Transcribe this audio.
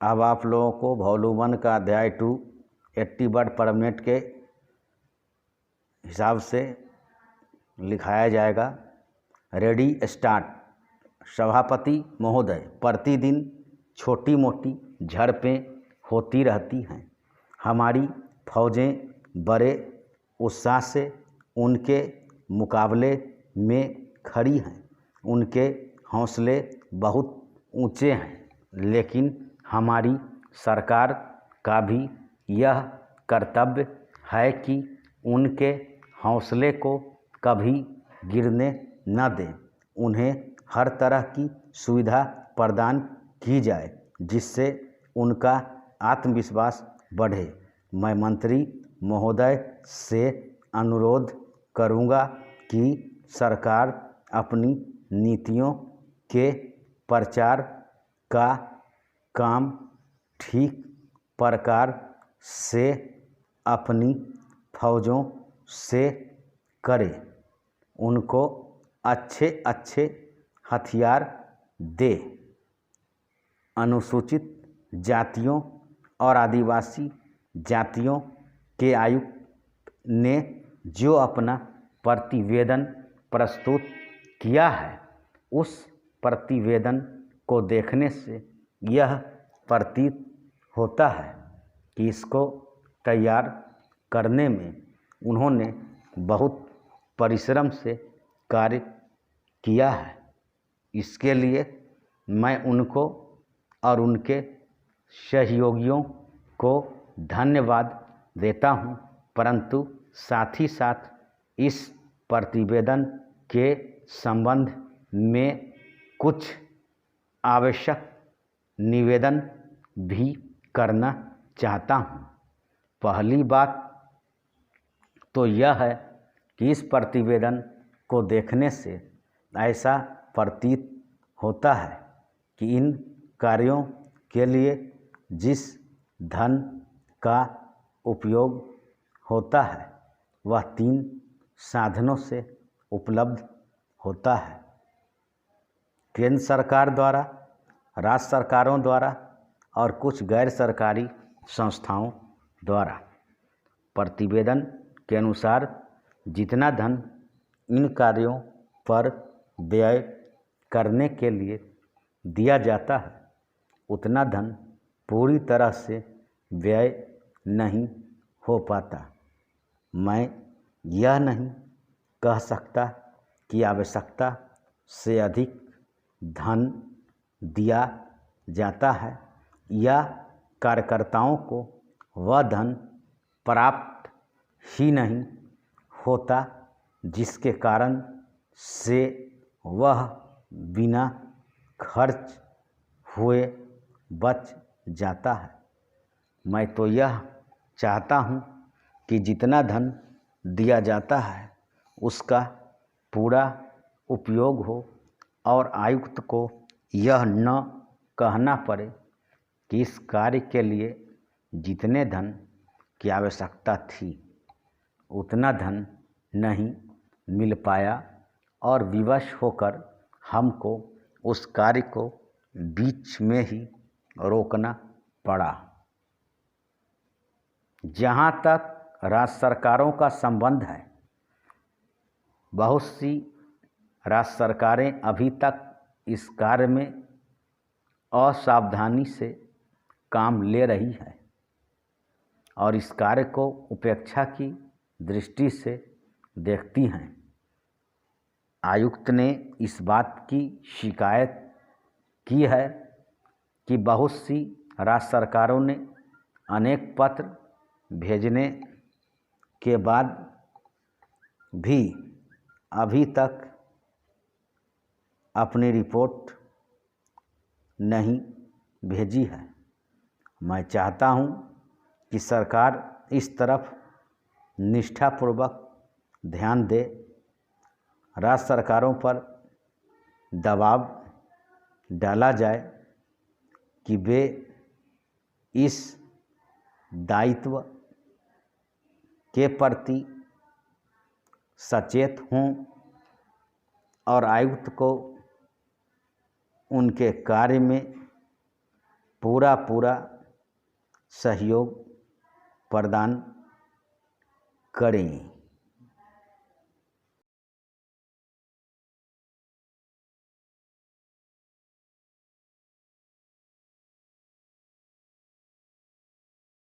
अब आप लोगों को वॉल्यूम 1 का अध्याय 2 80 वर्ड पर मिनट के हिसाब से लिखाया जाएगा। Ready start. सभापति महोदय, प्रतिदिन छोटी मोटी झड़पें होती रहती हैं। हमारी फौजें बड़े उत्साह से उनके मुकाबले में खड़ी हैं। उनके हौसले बहुत ऊंचे हैं, लेकिन हमारी सरकार का भी यह कर्तव्य है कि उनके हौसले को कभी गिरने न दें। उन्हें हर तरह की सुविधा प्रदान की जाए जिससे उनका आत्मविश्वास बढ़े। मैं मंत्री महोदय से अनुरोध करूंगा कि सरकार अपनी नीतियों के प्रचार का काम ठीक प्रकार से अपनी फौजों से करे। उनको अच्छे अच्छे हथियार दे। अनुसूचित जातियों और आदिवासी जातियों के आयुक्त ने जो अपना प्रतिवेदन प्रस्तुत किया है, उस प्रतिवेदन को देखने से यह प्रतीत होता है कि इसको तैयार करने में उन्होंने बहुत परिश्रम से कार्य किया है। इसके लिए मैं उनको और उनके सहयोगियों को धन्यवाद देता हूं, परंतु साथ ही साथ इस प्रतिवेदन के संबंध में कुछ आवश्यक निवेदन भी करना चाहता हूं। पहली बात तो यह है कि इस प्रतिवेदन को देखने से ऐसा प्रतीत होता है कि इन कार्यों के लिए जिस धन का उपयोग होता है वह 3 साधनों से उपलब्ध होता है। केंद्र सरकार द्वारा, राज्य सरकारों द्वारा और कुछ गैर सरकारी संस्थाओं द्वारा। प्रतिवेदन के अनुसार जितना धन इन कार्यों पर व्यय करने के लिए दिया जाता है, उतना धन पूरी तरह से व्यय नहीं हो पाता। मैं यह नहीं कह सकता कि आवश्यकता से अधिक धन दिया जाता है या कार्यकर्ताओं को वह धन प्राप्त ही नहीं होता, जिसके कारण से वह बिना खर्च हुए बच जाता है। मैं तो यह चाहता हूँ कि जितना धन दिया जाता है उसका पूरा उपयोग हो और आयुक्त को यह न कहना पड़े कि इस कार्य के लिए जितने धन की आवश्यकता थी उतना धन नहीं मिल पाया और विवश होकर हमको उस कार्य को बीच में ही रोकना पड़ा। जहाँ तक राज्य सरकारों का संबंध है, बहुत सी राज्य सरकारें अभी तक इस कार्य में असावधानी से काम ले रही है और इस कार्य को उपेक्षा की दृष्टि से देखती हैं। आयुक्त ने इस बात की शिकायत की है कि बहुत सी राज्य सरकारों ने अनेक पत्र भेजने के बाद भी अभी तक अपनी रिपोर्ट नहीं भेजी है। मैं चाहता हूं कि सरकार इस तरफ निष्ठापूर्वक ध्यान दे, राज्य सरकारों पर दबाव डाला जाए कि वे इस दायित्व के प्रति सचेत हों और आयुक्त को उनके कार्य में पूरा पूरा सहयोग प्रदान करें।